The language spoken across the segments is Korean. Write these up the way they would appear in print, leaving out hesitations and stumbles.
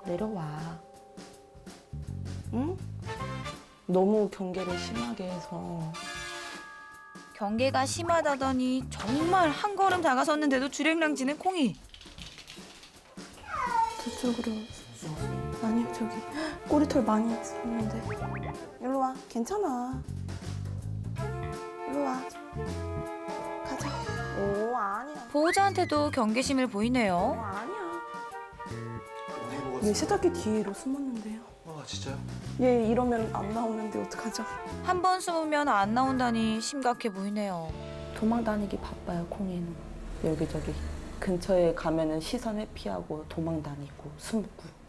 내려와. 응? 너무 경계를 심하게 해서. 경계가 심하다더니 정말 한 걸음 다가섰는데도 주랭랑지는 콩이. 저쪽으로. 아니, 저기 꼬리털 많이 있었는데. 일로 와. 괜찮아. 일로 와. 가자. 오, 아니야. 보호자한테도 경계심을 보이네요. 아니야. 어디 얘 세탁기 뒤로 숨었는데요. 아 진짜요? 얘 이러면 안 나오는데 어떡하죠? 한 번 숨으면 안 나온다니 심각해 보이네요. 도망 다니기 바빠요, 콩이는. 여기저기 근처에 가면은 시선 회피하고 도망 다니고 숨고.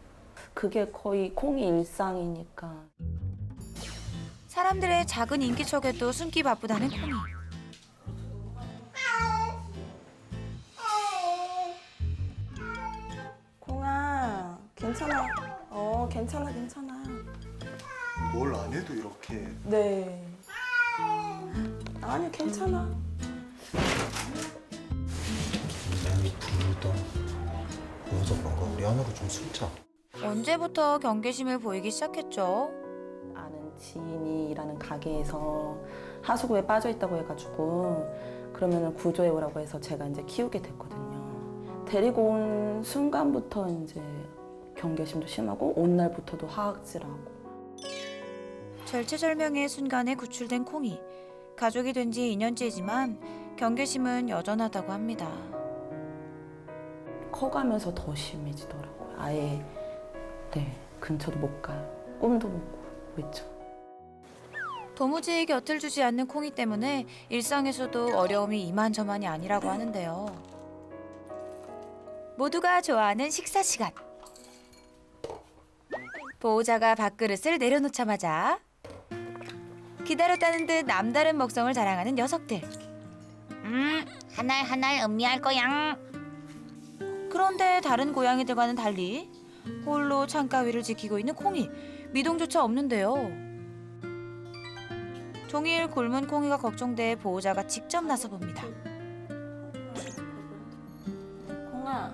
그게 거의 콩이 일상이니까. 사람들의 작은 인기척에도 숨기 바쁘다는 콩이. 콩아, 괜찮아. 괜찮아, 괜찮아. 뭘 안 해도 이렇게 네. 아니, 괜찮아. 뱀이 부르던 무서 그런가? 우리 안으로 좀 숨자. 언제부터 경계심을 보이기 시작했죠? 아는 지인이 일하는 가게에서 하수구에 빠져 있다고 해가지고 그러면은 구조해 오라고 해서 제가 이제 키우게 됐거든요. 데리고 온 순간부터 이제 경계심도 심하고 온 날부터도 하악질하고. 절체절명의 순간에 구출된 콩이. 가족이 된 지 2년째지만 경계심은 여전하다고 합니다. 커가면서 더 심해지더라고요. 아예 네 근처도 못 가요. 꿈도 못 꾸고 있죠. 도무지 곁을 주지 않는 콩이 때문에 일상에서도 어려움이 이만저만이 아니라고 하는데요. 모두가 좋아하는 식사 시간. 보호자가 밥그릇을 내려놓자마자 기다렸다는 듯 남다른 먹성을 자랑하는 녀석들. 하날 음미할 거야. 그런데 다른 고양이들과는 달리 홀로 창가 위를 지키고 있는 콩이 미동조차 없는데요. 종일 굶은 콩이가 걱정돼 보호자가 직접 나서봅니다. 콩아,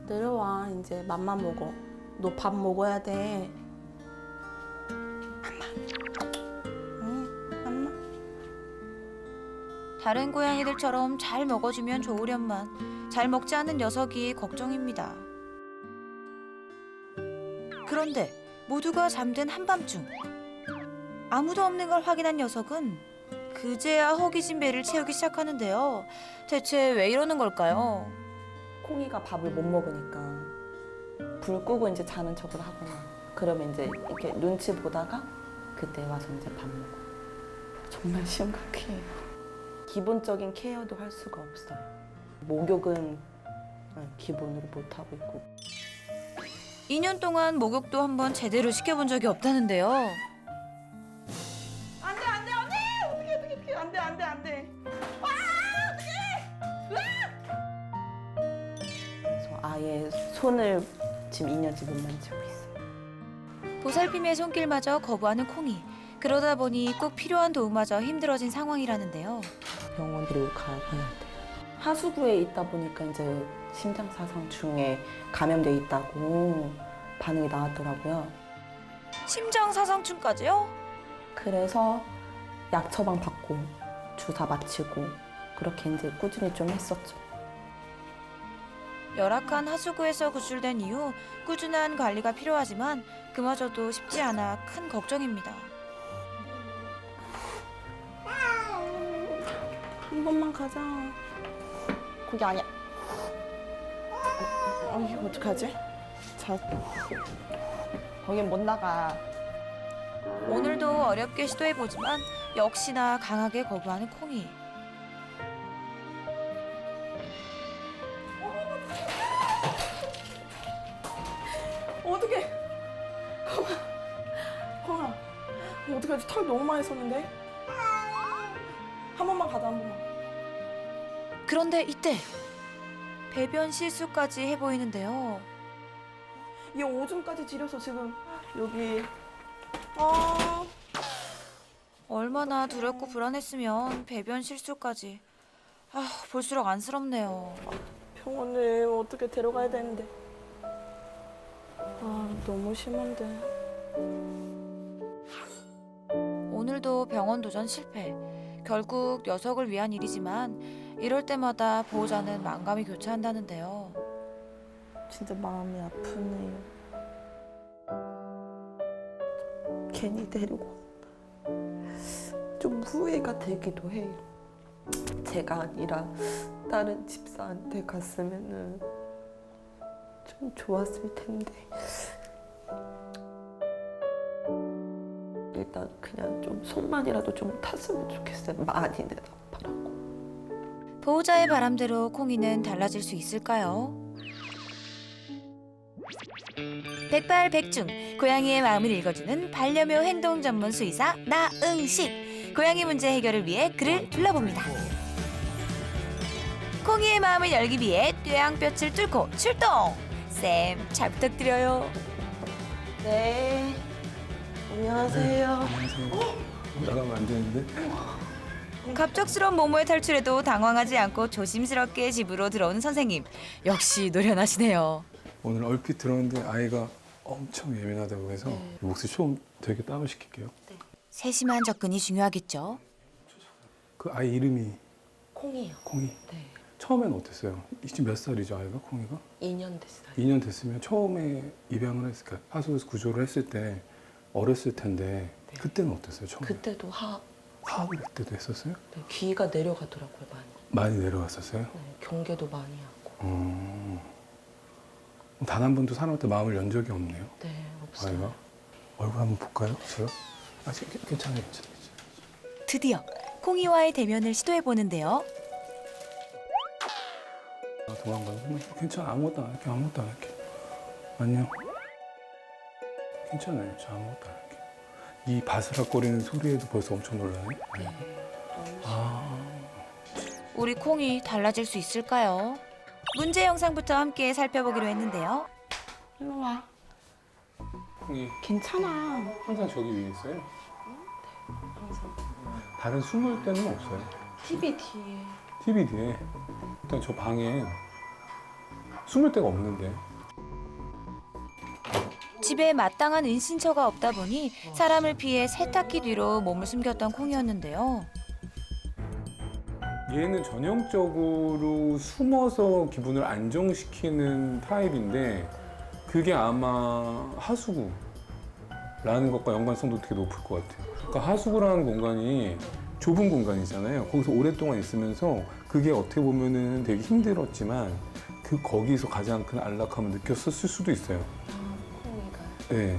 내려와. 이제 맘만 먹어. 너 밥 먹어야 돼. 맘마. 다른 고양이들처럼 잘 먹어주면 좋으련만 잘 먹지 않는 녀석이 걱정입니다. 그런데 모두가 잠든 한밤중 아무도 없는 걸 확인한 녀석은 그제야 허기진 배를 채우기 시작하는데요. 대체 왜 이러는 걸까요? 콩이가 밥을 못 먹으니까 불 끄고 이제 자는 척을 하거나 그러면 이제 이렇게 눈치 보다가 그때 와서 이제 밥 먹어. 정말 심각해요. 기본적인 케어도 할 수가 없어요. 목욕은 기본으로 못 하고 있고. 2년 동안 목욕도 한번 제대로 시켜본 적이 없다는데요. 안돼 안돼 안돼 어떻게 안돼 안돼 안돼. 와 어떻게. 그래서 아예 손을 지금 2년째 못 만지고 있어요. 보살핌의 손길마저 거부하는 콩이. 그러다 보니 꼭 필요한 도움마저 힘들어진 상황이라는데요. 병원 데리고 가야 돼요. 하수구에 있다 보니까 이제 심장사상 중에 감염돼 있다고 반응이 나왔더라고요. 심장사상충까지요? 그래서 약 처방 받고 주사 맞히고 그렇게 이제 꾸준히 좀 했었죠. 열악한 하수구에서 구출된 이후 꾸준한 관리가 필요하지만 그마저도 쉽지 않아 큰 걱정입니다. 한 번만 가자. 그게 아니야. 이거 어떡하지? 자, 거긴 못 나가. 오늘도 어렵게 시도해보지만 역시나 강하게 거부하는 콩이. 어떡해. 콩아, 어떡하지? 털 너무 많이 썼는데? 한 번만 가자, 한 번만. 그런데 이때 배변 실수까지 해보이는데요. 얘 오줌까지 지려서 지금 여기. 얼마나 두렵고 불안했으면 배변 실수까지. 볼수록 안쓰럽네요. 병원을 어떻게 데려가야 되는데. 아, 너무 심한데. 오늘도 병원 도전 실패. 결국 녀석을 위한 일이지만 이럴 때마다 보호자는 만감이 교차한다는데요. 진짜 마음이 아프네요. 괜히 데리고 좀 후회가 되기도 해요. 제가 아니라 다른 집사한테 갔으면은 좀 좋았을 텐데. 일단 그냥 좀 손만이라도 좀 탔으면 좋겠어요. 많이 내다보라고. 보호자의 바람대로 콩이는 달라질 수 있을까요? 백발백중 고양이의 마음을 읽어주는 반려묘 행동 전문 수의사 나응식. 고양이 문제 해결을 위해 그를 둘러봅니다. 콩이의 마음을 열기 위해 뙤양볕을 뚫고 출동. 쌤, 잘 부탁드려요. 네. 안녕하세요. 나가면 안 되는데? 갑작스러운 모모의 탈출에도 당황하지 않고 조심스럽게 집으로 들어온 선생님. 역시 노련하시네요. 오늘 얼핏 들었는데 아이가 엄청 예민하다고 해서 목소리 좀 되게 다운시킬게요. 세심한 접근이 중요하겠죠. 그 아이 이름이 콩이요. 콩이. 네. 처음엔 어땠어요? 지금 몇 살이죠 아이가 콩이가? 2년 됐어요. 2년 됐으면 처음에 입양을 했을 하수에서 구조를 했을 때 어렸을 텐데 그때는 어땠어요 처음에? 그때도 하울 때도 했었어요? 네, 귀가 내려가더라고요, 많이. 많이 내려갔었어요? 네, 경계도 많이 하고. 단 한 번도 사람한테 마음을 연 적이 없네요. 네, 없어요. 아이가 얼굴 한번 볼까요? 저요? 아 괜찮아요. 드디어 콩이와의 대면을 시도해 보는데요. 아, 도망가는 괜찮아 아무것도 안 할게 아무것도 안 할게 안녕 괜찮아요 저 아무것도 안 할게 이 바스락거리는 소리에도 벌써 엄청 놀라네 아 우리 콩이 달라질 수 있을까요? 문제 영상부터 함께 살펴보기로 했는데요. 일로 와. 콩이 괜찮아. 항상 저기 위에 있어요? 항상. 다른 숨을 데는 없어요 TV 뒤에. TV 뒤에 일단 저 방에 숨을 데가 없는데 집에 마땅한 은신처가 없다 보니 사람을 피해 세탁기 뒤로 몸을 숨겼던 콩이었는데요. 얘는 전형적으로 숨어서 기분을 안정시키는 타입인데 그게 아마 하수구라는 것과 연관성도 되게 높을 것 같아요. 그러니까 하수구라는 공간이 좁은 공간이잖아요. 거기서 오랫동안 있으면서 그게 어떻게 보면은 되게 힘들었지만 거기서 가장 큰 안락함을 느꼈을 수도 있어요. 콩이가. 네.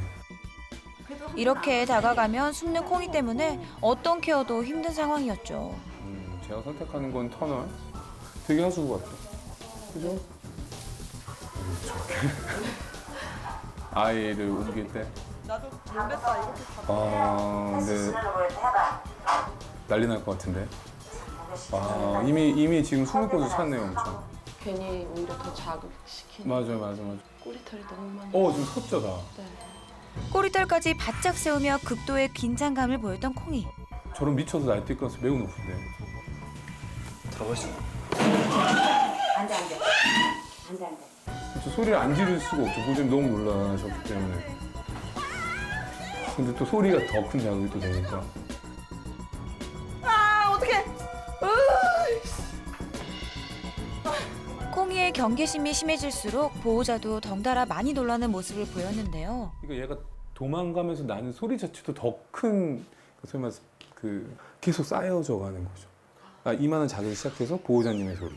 이렇게 다가가면 숨는 콩이 때문에 어떤 케어도 힘든 상황이었죠. 제가 선택하는 건 터널. 되게 하수구 같다. 그죠? 저렇게 아이를 옮길 때. 나도 놀랬다, 이렇게 근데 난리 날 것 같은데. 이미 지금 숨을 곳을 찾네요, 엄청. 괜히 오히려 더 자극시키는. 맞아. 꼬리털이 너무 많이. 지금 섰죠, 다. 네. 꼬리털까지 바짝 세우며 극도의 긴장감을 보였던 콩이. 저런 미쳐서 날뛸 가능성이 매우 높은데. 들어가시죠. 안돼. 저 소리를 안 지를 수가 없죠. 보자면 너무 놀라셨기 때문에. 근데 또 소리가 더 큰 자극이 또 되니까. 아, 어떡해. 콩이의 경계심이 심해질수록 보호자도 덩달아 많이 놀라는 모습을 보였는데요. 그러니까 얘가 도망가면서 나는 소리 자체도 더 큰, 소위 말해서 계속 쌓여져 가는 거죠. 이만한 자극이 시작해서 보호자님의 소리.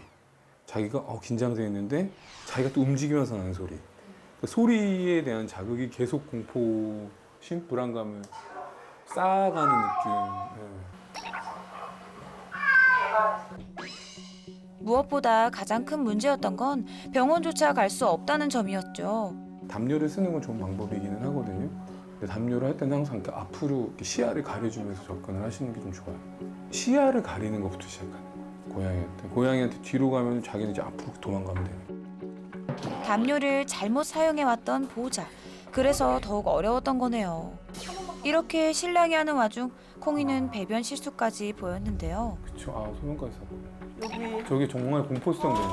자기가 긴장돼 있는데 자기가 또 움직이면서 나는 소리. 그러니까 소리에 대한 자극이 계속 공포심, 불안감을 쌓아가는 느낌. 무엇보다 가장 큰 문제였던 건 병원조차 갈 수 없다는 점이었죠. 담요를 쓰는 건 좋은 방법이기는 하거든요. 근데 담요를 할 때는 항상 이렇게 앞으로 이렇게 시야를 가려주면서 접근을 하시는 게 좀 좋아요. 시야를 가리는 것부터 시작하는 거예요. 고양이한테 뒤로 가면 자기는 이제 앞으로 도망가면 돼요. 담요를 잘못 사용해왔던 보호자. 그래서 더욱 어려웠던 거네요. 이렇게 실랑이 하는 와중 콩이는 배변 실수까지 보였는데요. 그쵸. 소변까지 쌌고. 여기. 저게 정말 공포성 되는.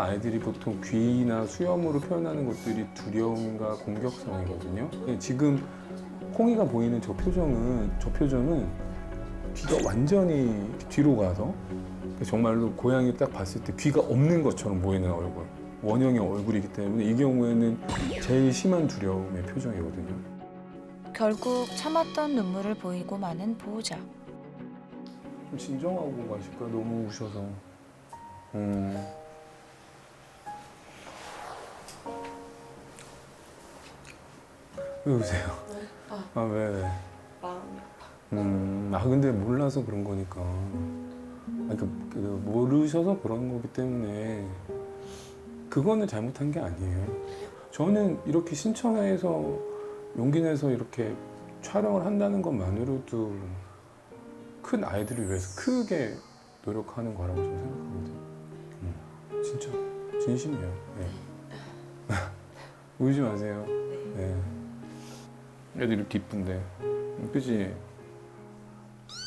아이들이 보통 귀나 수염으로 표현하는 것들이 두려움과 공격성이거든요. 지금 콩이가 보이는 저 표정은 귀가 완전히 뒤로 가서 정말로 고양이 딱 봤을 때 귀가 없는 것처럼 보이는 얼굴, 원형의 얼굴이기 때문에 이 경우에는 제일 심한 두려움의 표정이거든요. 결국 참았던 눈물을 보이고 마는 보호자. 좀 진정하고 가실까요? 너무 우셔서. 왜 우세요? 왜? 마음이 근데 몰라서 그런 거니까. 모르셔서 그런 거기 때문에 그거는 잘못한 게 아니에요. 저는 이렇게 신청해서 용기 내서 이렇게 촬영을 한다는 것만으로도 큰 아이들을 위해서 크게 노력하는 거라고 저는 생각합니다. 진짜 진심이에요. 네. 울지 마세요. 네. 애들이 이렇게 이쁜데, 그지?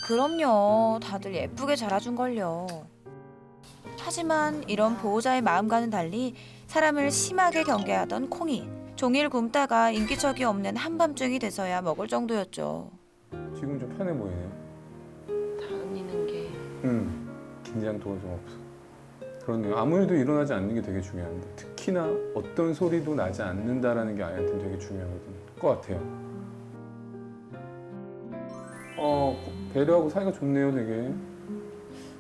그럼요. 다들 예쁘게 자라준걸요. 하지만 이런 보호자의 마음과는 달리 사람을 심하게 경계하던 콩이 종일 굶다가 인기척이 없는 한밤중이 돼서야 먹을 정도였죠. 지금 좀 편해 보이네요. 다니는 게 긴장도가 좀 없어. 그렇네요. 아무 일도 일어나지 않는 게 되게 중요한데, 특히나 어떤 소리도 나지 않는다라는 게 아이한테는 되게 중요한 것 같아요. 배려하고 사이가 좋네요, 되게.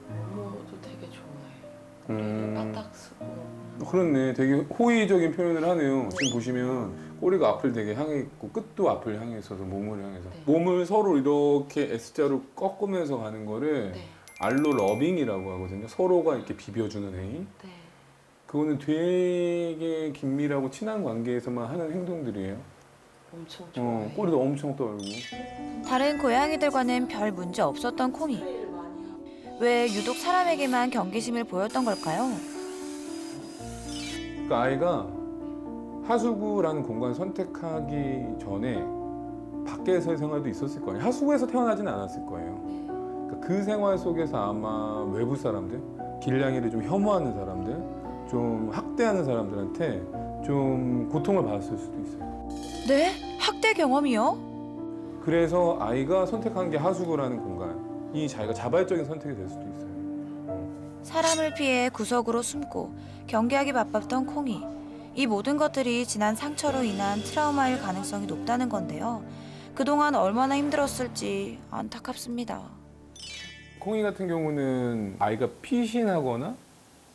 부모도 되게 좋아해요. 바닥 쓰고 그렇네. 되게 호의적인 표현을 하네요. 지금 보시면 꼬리가 앞을 되게 향해 있고 끝도 앞을 향해 있어서 몸을 향해서 네. 몸을 서로 이렇게 S자로 꺾으면서 가는 거를 네. 알로 러빙이라고 하거든요. 서로가 이렇게 비벼주는 행위. 네. 그거는 되게 긴밀하고 친한 관계에서만 하는 행동들이에요. 엄청 좋아해요. 꼬리도 엄청 떨고. 다른 고양이들과는 별 문제 없었던 콩이 플레이를 많이 하고 왜 유독 사람에게만 경계심을 보였던 걸까요? 그러니까 아이가 하수구라는 공간 선택하기 전에 밖에서의 생활도 있었을 거예요. 하수구에서 태어나진 않았을 거예요. 그러니까 그 생활 속에서 아마 외부 사람들, 길냥이를 좀 혐오하는 사람들, 좀 학대하는 사람들한테 좀 고통을 받았을 수도 있어요. 네? 학대 경험이요? 그래서 아이가 선택한 게 하수구라는 공간이 자기가 자발적인 선택이 될 수도 있어요. 사람을 피해 구석으로 숨고 경계하기 바빴던 콩이 이 모든 것들이 지난 상처로 인한 트라우마일 가능성이 높다는 건데요. 그동안 얼마나 힘들었을지 안타깝습니다. 콩이 같은 경우는 아이가 피신하거나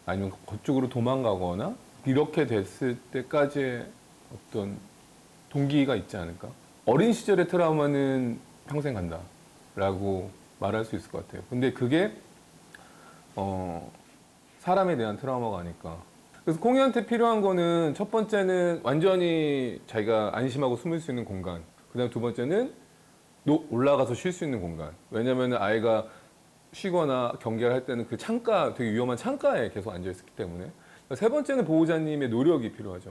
아니면 그쪽으로 도망가거나 이렇게 됐을 때까지의 어떤 동기가 있지 않을까? 어린 시절의 트라우마는 평생 간다라고 말할 수 있을 것 같아요. 근데 그게 사람에 대한 트라우마가 아닐까. 그래서 콩이한테 필요한 거는 첫 번째는 완전히 자기가 안심하고 숨을 수 있는 공간. 그다음 두 번째는 올라가서 쉴 수 있는 공간. 왜냐면 아이가 쉬거나 경계를 할 때는 그 창가, 되게 위험한 창가에 계속 앉아 있었기 때문에. 세 번째는 보호자님의 노력이 필요하죠.